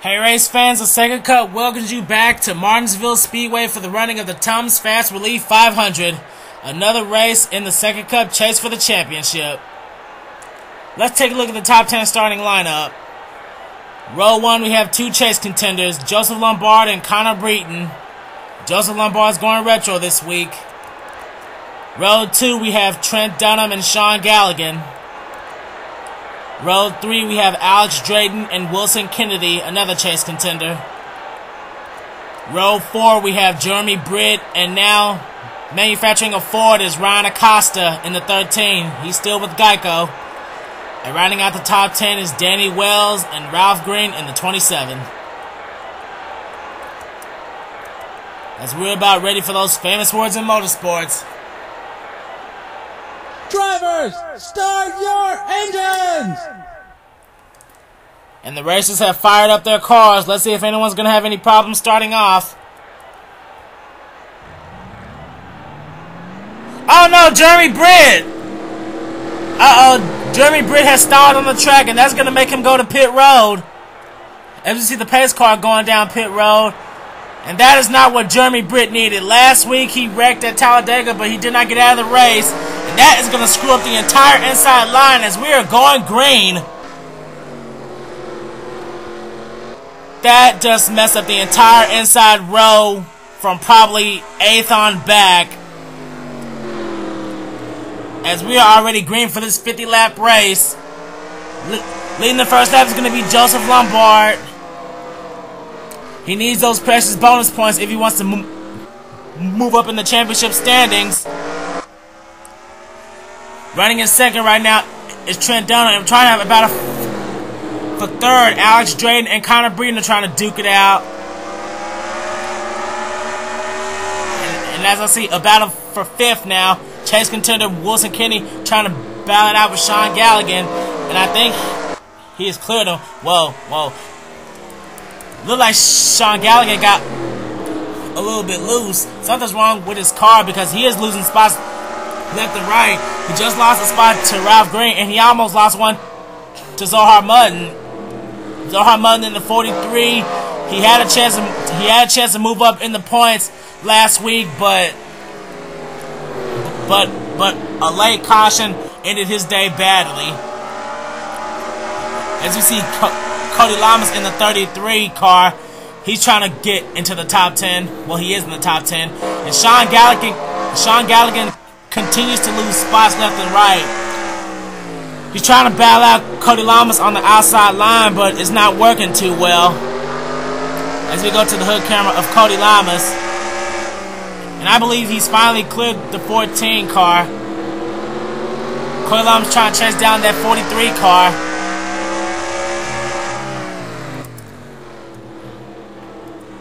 Hey race fans, the Sega Cup welcomes you back to Martinsville Speedway for the running of the TUMS Fast Relief 500. Another race in the Sega Cup chase for the championship. Let's take a look at the top 10 starting lineup. Row 1, we have two chase contenders, Joseph Lombard and Connor Breton. Joseph Lombard's going retro this week. Row 2, we have Trent Dunham and Sean Galligan. Row 3, we have Alex Drayton and Wilson Kennedy, another chase contender. Row 4, we have Jeremy Britt, and now manufacturing a Ford is Ryan Acosta in the 13. He's still with Geico. And rounding out the top 10 is Danny Wells and Ralph Green in the 27. As we're about ready for those famous words in motorsports. Drivers, start your engines! And the racers have fired up their cars. Let's see if anyone's going to have any problems starting off. Oh no, Jeremy Britt! Uh-oh, Jeremy Britt has stalled on the track, and that's going to make him go to pit road. As you see the pace car going down pit road. And that is not what Jeremy Britt needed. Last week he wrecked at Talladega, but he did not get out of the race. And that is going to screw up the entire inside line as we are going green. That just messed up the entire inside row from probably 8th on back. As we are already green for this 50-lap race. Leading the first lap is going to be Joseph Lombard. He needs those precious bonus points if he wants to move up in the championship standings. Running in second right now is Trent Dunham. I'm trying to have about for third. Alex Drayton and Connor Breton are trying to duke it out. And as I see, a battle for fifth now. Chase contender Wilson Kennedy trying to battle it out with Sean Galligan. And I think he has cleared him. Whoa. Look like Sean Galligan got a little bit loose. Something's wrong with his car because he is losing spots left and right. He just lost a spot to Ralph Green, and he almost lost one to Zohar Mutton. Zohar Mutton in the 43. He had a chance to move up in the points last week, but a late caution ended his day badly. As you see, Cody Lamas in the 33 car. He's trying to get into the top 10. Well, he is in the top 10. And Sean Galligan continues to lose spots left and right. He's trying to battle out Cody Lamas on the outside line, but it's not working too well. As we go to the hood camera of Cody Lamas. And I believe he's finally cleared the 14 car. Cody Lamas trying to chase down that 43 car.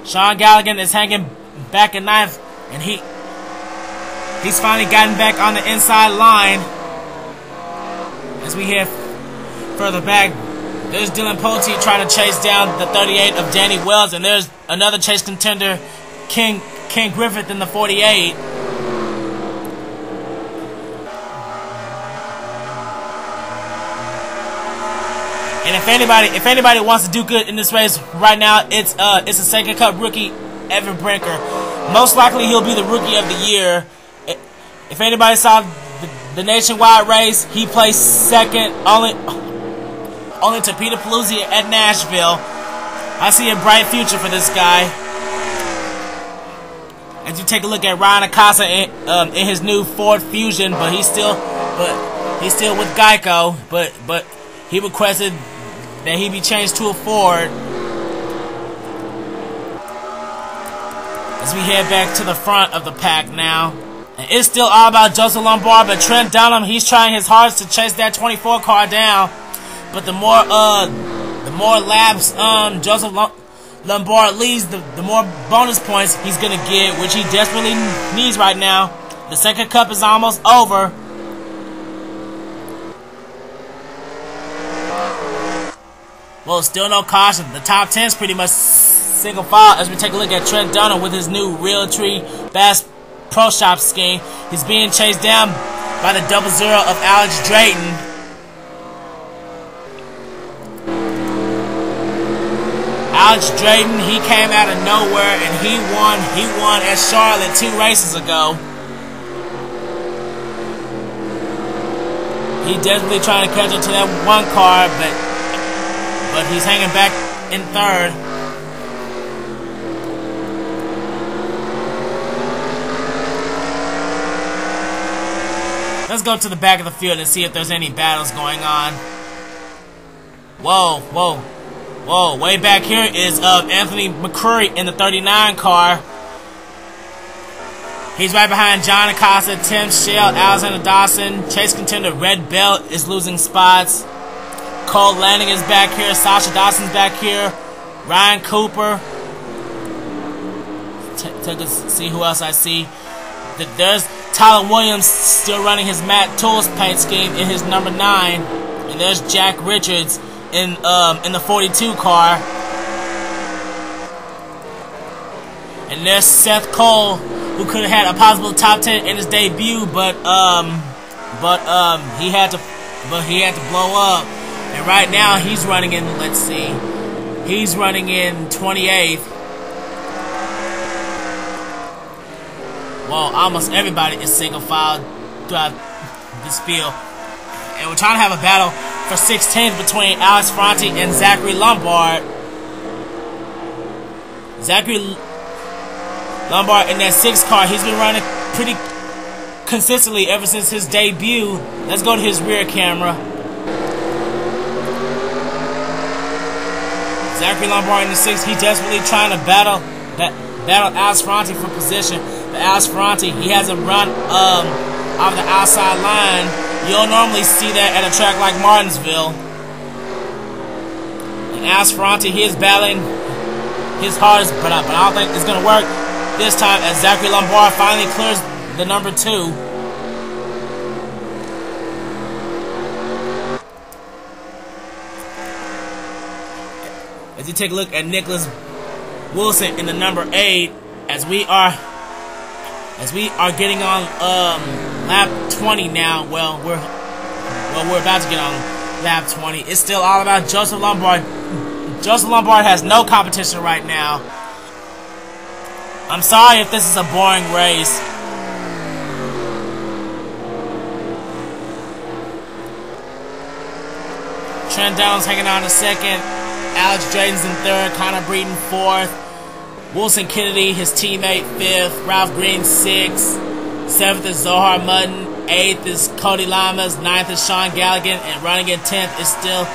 Sean Galligan is hanging back in ninth, and he's finally gotten back on the inside line. As we hear further back, there's Dylan Poteet trying to chase down the 38 of Danny Wells, and there's another chase contender, King Griffith in the 48. And if anybody wants to do good in this race right now, it's a Sega Cup rookie, Evan Brinker. Most likely he'll be the rookie of the year. If anybody saw the nationwide race, he placed second only to Peter Paluzzi at Nashville. I see a bright future for this guy. As you take a look at Ryan Acosta in his new Ford Fusion, but he's still with Geico, but he requested that he be changed to a Ford. As we head back to the front of the pack now. And it's still all about Joseph Lombard, but Trent Dunham, he's trying his hardest to chase that 24 car down. But the more laps Joseph Lombard leads, the more bonus points he's gonna get, which he desperately needs right now. The Sega Cup is almost over. Well, still no caution. The top 10 is pretty much single file as we take a look at Trent Dunham with his new Realtree Bass Pro Shop scheme. He's being chased down by the 00 of Alex Drayton. Alex Drayton, he came out of nowhere and he won at Charlotte 2 races ago. He desperately trying to catch up to that one car, but he's hanging back in third. Let's go to the back of the field and see if there's any battles going on. Whoa, whoa, whoa. Way back here is Anthony McCurry in the 39 car. He's right behind John Acosta, Tim Shell, Alexander Dawson. Chase contender Red Belt is losing spots. Cole Lanning is back here. Sasha Dawson's back here. Ryan Cooper. Take a see who else I see. There's Tyler Williams still running his Matt Tools paint scheme in his number 9. And there's Jack Richards in the 42 car. And there's Seth Cole, who could have had a possible top 10 in his debut, but he had to blow up. And right now he's running in, let's see, he's running in 28th. Well, almost everybody is single file throughout this field. And we're trying to have a battle for 16th between Alex Franti and Zachary Lombard. Zachary Lombard in that 6 car, he's been running pretty consistently ever since his debut. Let's go to his rear camera. Zachary Lombard in the 6, he's desperately trying to battle Alex Franti for position. But Alex Franti, he hasn't run off the outside line. You'll normally see that at a track like Martinsville. And Alex Franti, he is battling his hardest, but I don't think it's going to work this time as Zachary Lombard finally clears the number 2. As you take a look at Nicholas Wilson in the number 8, as we are getting on lap 20 now. Well, we're about to get on lap 20. It's still all about Joseph Lombard. Joseph Lombard has no competition right now. I'm sorry if this is a boring race. Trent Downs hanging on in 2nd. Alex Drayton's in 3rd. Connor Breeden 4th. Wilson Kennedy, his teammate, 5th. Ralph Green 6th. 7th is Zohar Mutton. 8th is Cody Lamas. 9th is Sean Galligan. And running in 10th is still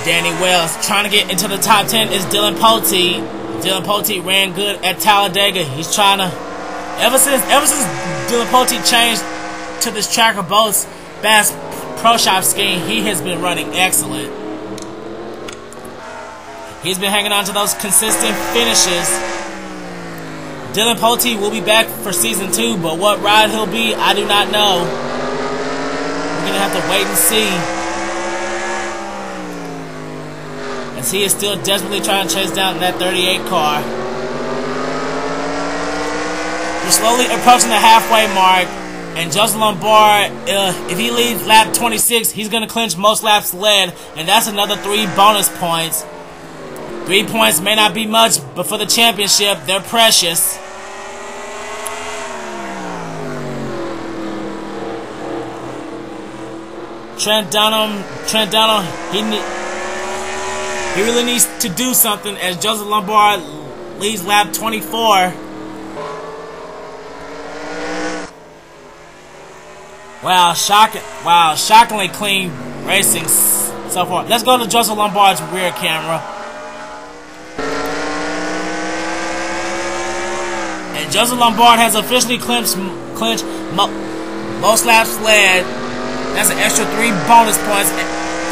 Danny Wells. Trying to get into the top 10 is Dylan Poteet. Dylan Poteet ran good at Talladega. He's trying to, ever since Dylan Poteet changed to this Tracker Boats Bass Pro Shop scheme, he has been running excellent. He's been hanging on to those consistent finishes. Dylan Poteet will be back for season 2, but what ride he'll be, I do not know. We're gonna have to wait and see. As he is still desperately trying to chase down that 38 car. We're slowly approaching the halfway mark, and Joseph Lombard, if he leaves lap 26, he's going to clinch most laps led, and that's another 3 bonus points. 3 points may not be much, but for the championship, they're precious. Trent Dunham, he really needs to do something as Joseph Lombard leads lap 24. Wow, shockingly clean racing so far. Let's go to Joseph Lombard's rear camera. And Joseph Lombard has officially clinched most laps led. That's an extra 3 bonus points.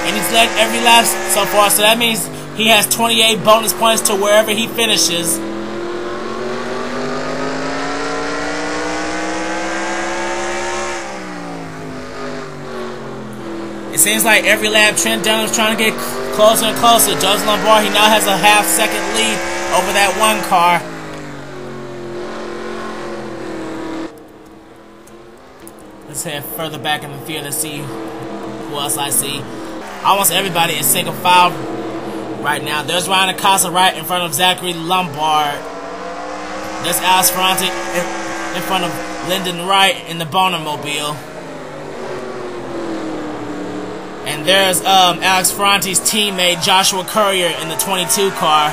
And he's led every lap so far, so that means he has 28 bonus points to wherever he finishes. It seems like every lap Trent Dunham's trying to get closer and closer. Joseph Lombard, he now has a half-second lead over that one car. Let's head further back in the field and see who else I see. Almost everybody is single file right now. There's Ryan Acosta right in front of Zachary Lombard. There's Alex Ferrante in front of Lyndon Wright in the Boner Mobile. And there's Alex Ferrante's teammate Joshua Courier in the 22 car.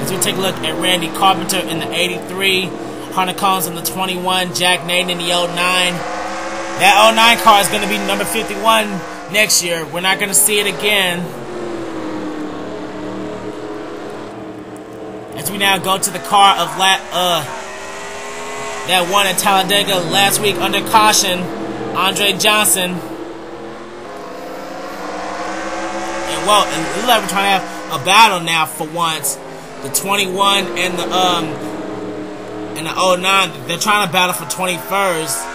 As we take a look at Randy Carpenter in the 83, Hunter Collins in the 21, Jack Naden in the 09. That 09 car is going to be number 51 next year. We're not going to see it again. As we now go to the car of that won at Talladega last week under caution, Andre Johnson. And well, it looks like we're trying to have a battle now for once. The 21 and the 09, they're trying to battle for 21st.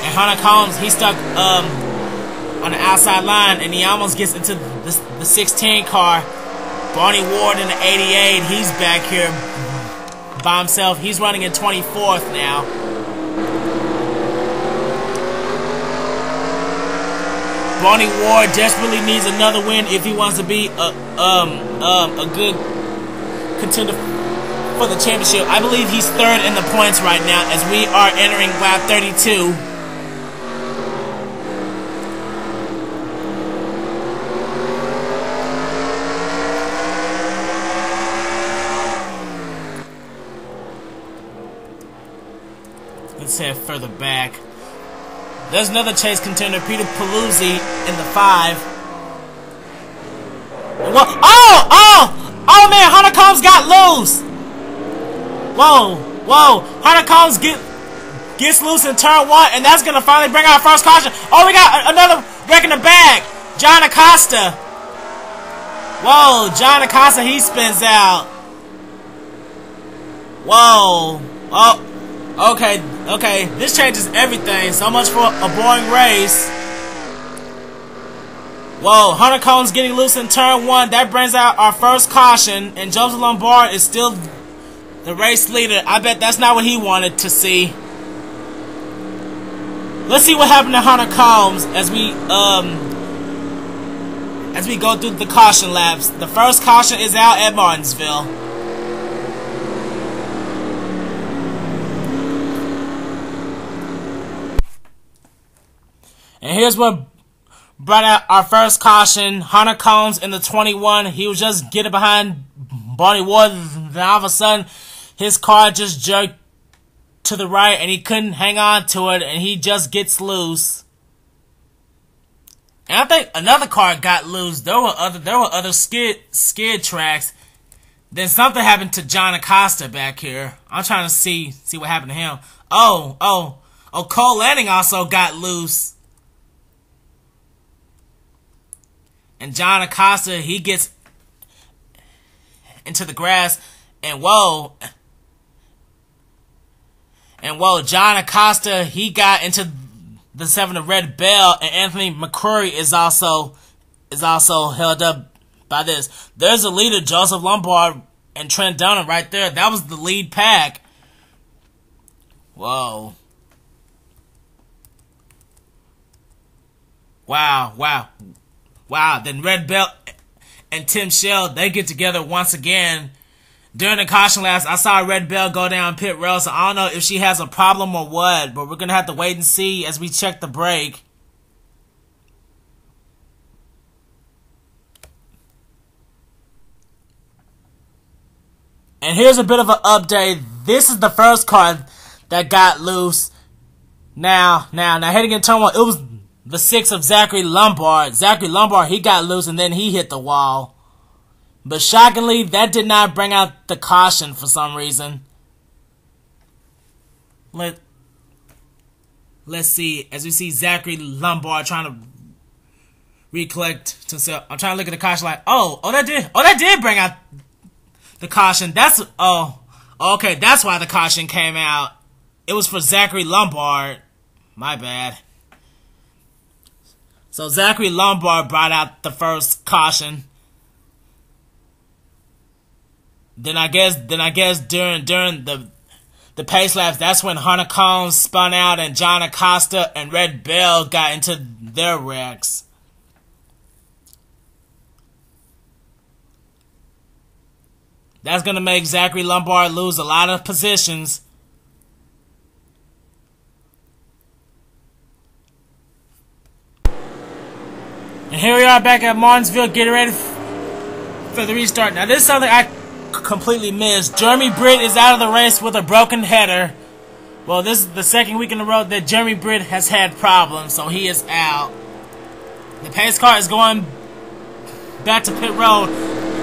And Hunter Collins, he's stuck on the outside line, and he almost gets into the 16 car. Barney Ward in the 88, he's back here by himself. He's running in 24th now. Barney Ward desperately needs another win if he wants to be a good contender for the championship. I believe he's third in the points right now as we are entering lap 32. Let's head further back. There's another chase contender, Peter Paluzzi in the 5. Oh man, Hunter Combs got loose. Whoa, Hunter Combs gets loose in turn 1, and that's gonna finally bring our first caution. Oh, we got another wreck in the bag. John Acosta. Whoa, John Acosta, he spins out. Whoa. Oh, okay, this changes everything. So much for a boring race. Whoa, Hunter Collins getting loose in turn 1. That brings out our first caution, and Joseph Lombard is still the race leader. I bet that's not what he wanted to see. Let's see what happened to Hunter Collins as we go through the caution laps. The first caution is out at Martinsville. And here's what brought out our first caution. Hunter Collins in the 21. He was just getting behind Barney Ward. Then all of a sudden, his car just jerked to the right, and he couldn't hang on to it, and he just gets loose. And I think another car got loose. There were other skid tracks. Then something happened to John Acosta back here. I'm trying to see what happened to him. Oh, Cole Lanning also got loose. And John Acosta, he gets into the grass, and whoa, John Acosta, he got into the 7 of Red Bell, and Anthony McCrory is also held up by this. There's the leader, Joseph Lombard and Trent Dunham right there. That was the lead pack. Whoa. Wow, then Red Belt and Tim Shell, they get together once again. During the caution laps, I saw Red Bell go down pit road, so I don't know if she has a problem or what, but we're going to have to wait and see as we check the brake. And here's a bit of an update. This is the first car that got loose. Now, heading in turn 1, it was the 6 of Zachary Lombard. Zachary Lombard, he got loose and then he hit the wall. But shockingly, that did not bring out the caution for some reason. Let's see, as we see Zachary Lombard trying to recollect himself. I'm trying to look at the caution like, that did bring out the caution. Okay, that's why the caution came out. It was for Zachary Lombard. My bad. So Zachary Lombard brought out the first caution. Then I guess during the pace laps, that's when Hunter Collins spun out and John Acosta and Red Bell got into their wrecks. That's going to make Zachary Lombard lose a lot of positions. And here we are back at Martinsville, getting ready for the restart. Now, this is something I completely missed. Jeremy Britt is out of the race with a broken header. Well, this is the second week in a row that Jeremy Britt has had problems, so he is out. The pace car is going back to pit road.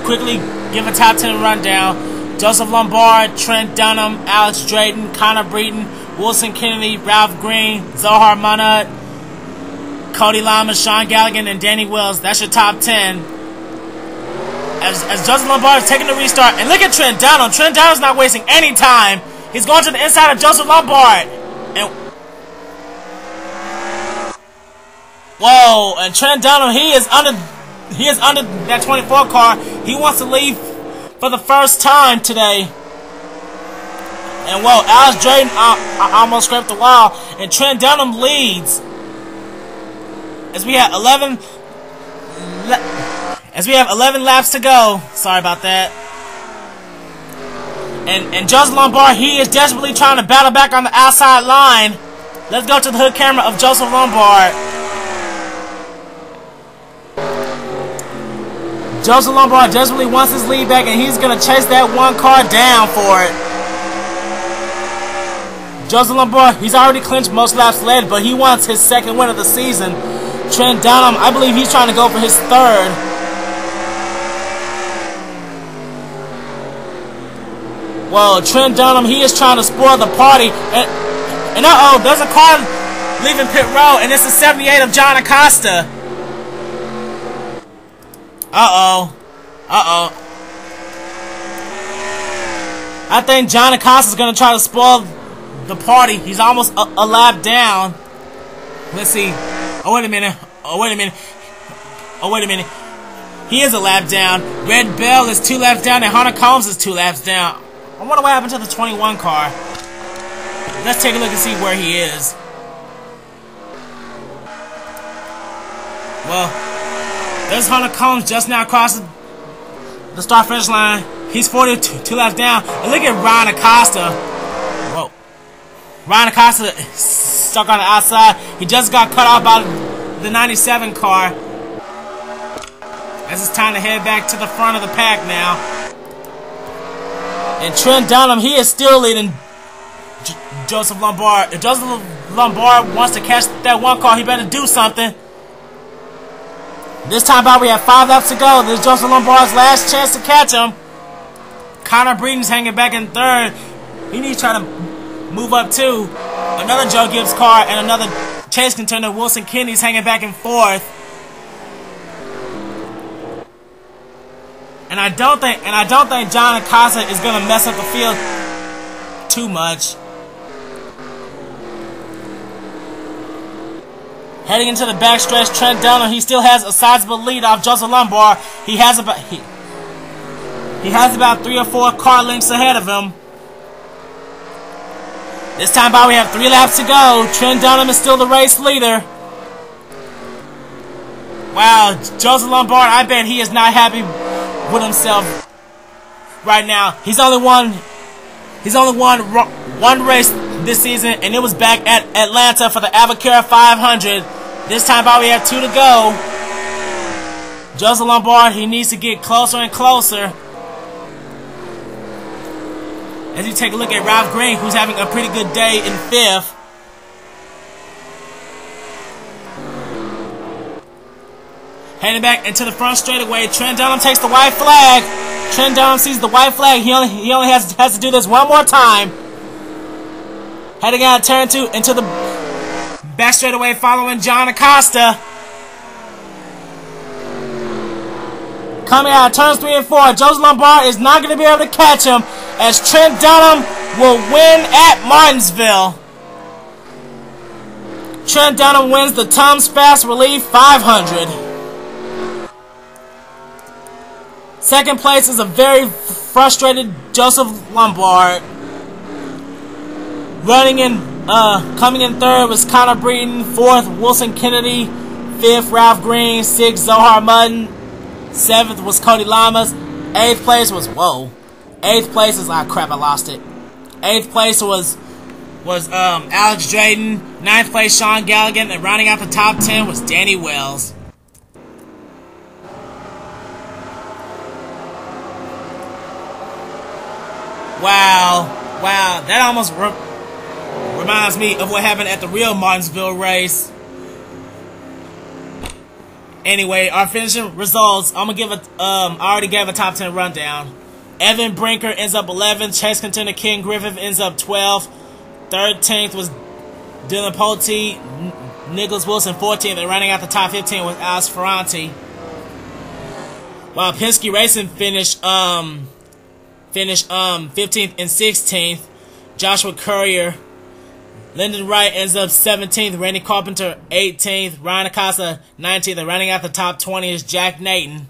Quickly give a top 10 rundown. Joseph Lombard, Trent Dunham, Alex Drayton, Connor Breeden, Wilson Kennedy, Ralph Green, Zohar Munot, Cody Lama, Sean Galligan, and Danny Wells. That's your top 10. As Joseph Lombard is taking the restart. And look at Trent Dunham. Trent Dunham's not wasting any time. He's going to the inside of Joseph Lombard. And whoa, and Trent Dunham, he is under that 24 car. He wants to leave for the first time today. And whoa, Alex Drayton almost scraped the wall. And Trent Dunham leads. As we have 11 laps to go. Sorry about that. And Joseph Lombard, he is desperately trying to battle back on the outside line. Let's go to the hood camera of Joseph Lombard. Joseph Lombard desperately wants his lead back, and he's going to chase that one car down for it. Joseph Lombard, he's already clinched most laps led, but he wants his second win of the season. Trent Dunham, I believe he's trying to go for his third. Well, Trent Dunham, he is trying to spoil the party. And uh-oh, there's a car leaving pit road, and it's the 78 of John Acosta. Uh-oh. Uh-oh. I think John Acosta's going to try to spoil the party. He's almost a lap down. Let's see. Oh, wait a minute. Oh, wait a minute. Oh, wait a minute. He is a lap down. Red Bell is 2 laps down, and Hunter Combs is 2 laps down. I wonder what happened to the 21 car. Let's take a look and see where he is. Well, there's Hunter Combs just now crossing the start-finish line. He's 42 laps down. And look at Ryan Acosta. Whoa. Ryan Acosta is stuck on the outside. He just got cut off by the 97 car. As it's time to head back to the front of the pack now. And Trent Dunham, he is still leading Joseph Lombard. If Joseph Lombard wants to catch that one car, he better do something. This time out, we have 5 laps to go. This is Joseph Lombard's last chance to catch him. Connor Breeden's hanging back in third. He needs to try to move up too. Another Joe Gibbs car and another chase contender, Wilson Kennedy's hanging back in fourth. And I don't think John Acosta is gonna mess up the field too much. Heading into the backstretch, Trent Dunham, he still has a sizable lead off Joseph Lombard. He has about 3 or 4 car lengths ahead of him. This time by we have 3 laps to go. Trent Dunham is still the race leader. Wow, Joseph Lombard, I bet he is not happy with himself right now. He's only won one race this season, and it was back at Atlanta for the Avocare 500. This time by we have 2 to go. Joseph Lombard, he needs to get closer and closer. As you take a look at Ralph Green, who's having a pretty good day in 5th. Heading back into the front straightaway, Trent Dunham takes the white flag. Trent Dunham sees the white flag. He only has to do this one more time. Heading out of turn 2 into the back straightaway, following John Acosta. Coming out of turns 3 and 4, Joseph Lombard is not going to be able to catch him, as Trent Dunham will win at Martinsville. Trent Dunham wins the TUMS Fast Relief 500. Second place is a very frustrated Joseph Lombard. Coming in third was Connor Breeden. 4th, Wilson Kennedy. 5th, Ralph Green. 6th, Zohar Munot. 7th was Cody Lamas. 8th place was, 8th place is crap. I lost it. 8th place was Alex Drayton. 9th place Sean Galligan, and rounding out the top 10 was Danny Wells. Wow, that almost reminds me of what happened at the real Martinsville race. Anyway, our finishing results, I'm gonna give I already gave a top 10 rundown. Evan Brinker ends up 11th, chase contender Ken Griffith ends up 12th, 13th was Dylan Polte, Nicholas Wilson 14th, and running out the top 15 was Alex Ferranti. While Penske Racing finished 15th and 16th. Joshua Courier, Lyndon Wright ends up 17th. Randy Carpenter 18th. Ryan Acosta 19th. And rounding out the top 20 is Jack Nathan.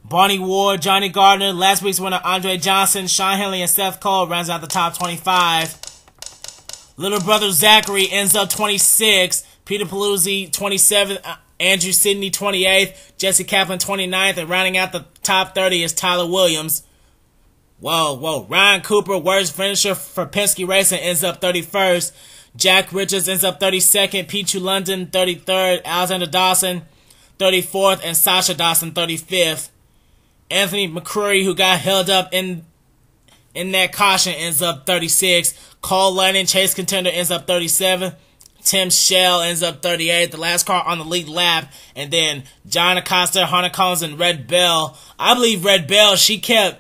Barney Ward, Johnny Gardner, last week's winner Andre Johnson, Sean Henley, and Seth Cole rounds out the top 25. Little brother Zachary ends up 26th. Peter Paluzzi 27th. Andrew Sidney 28th. Jesse Kaplan 29th. And rounding out the top 30 is Tyler Williams. Whoa. Ryan Cooper, worst finisher for Penske Racing, ends up 31st. Jack Richards ends up 32nd. Pichu London 33rd. Alexander Dawson 34th. And Sasha Dawson 35th. Anthony McCrory, who got held up in that caution, ends up 36th. Cole Lanning, chase contender, ends up 37th. Tim Shell ends up 38th. The last car on the lead lap. And then John Acosta, Hunter Collins, and Red Bell. I believe Red Bell, she kept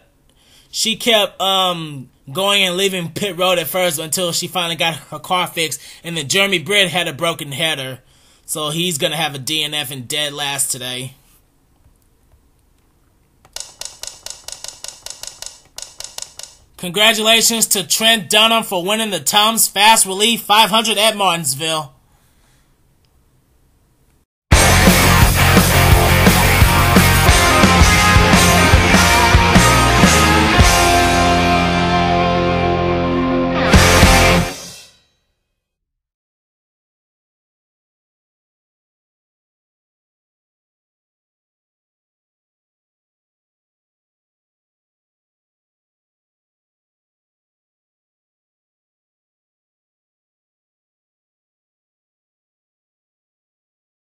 going and leaving pit road at first until she finally got her car fixed, and then Jeremy Britt had a broken header, so he's gonna have a DNF and dead last today. Congratulations to Trent Dunham for winning the TUMS Fast Relief 500 at Martinsville.